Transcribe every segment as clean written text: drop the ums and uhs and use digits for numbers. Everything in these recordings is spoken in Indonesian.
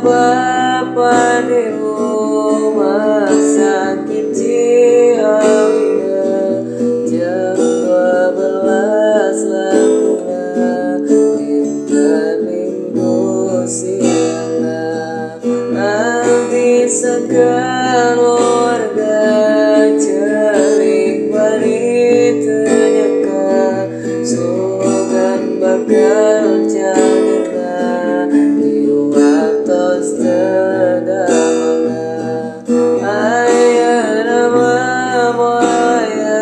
bapa di rumah sakit Ciawida jam 12 lakuna dinten Minggu siang abdi sakeluarga cerik bari tanyaka sugan bakal jagana di waktos tedamana ayana mamaya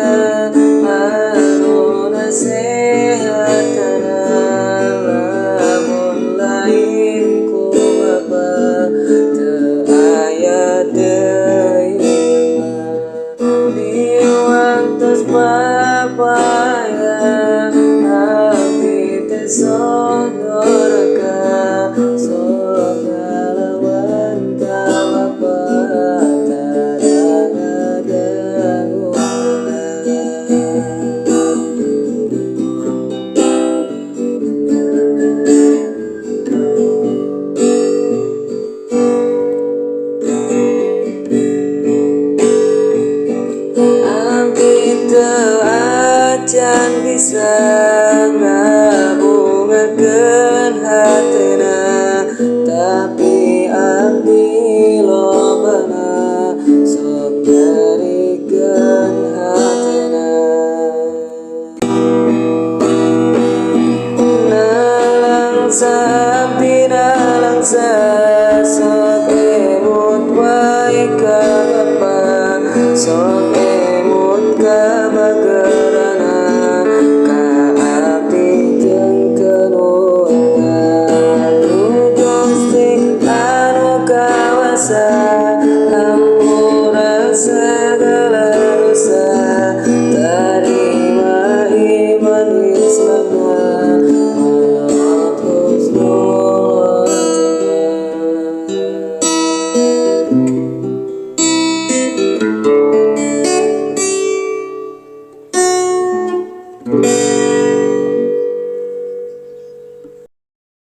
anu nasehatana lamun lain ku bapa teu aya deui di waktos papaya abdi teh sodorka sok ngalawan ka bapa abdi teu acan bisa ngabungakeun hatena tapi abdi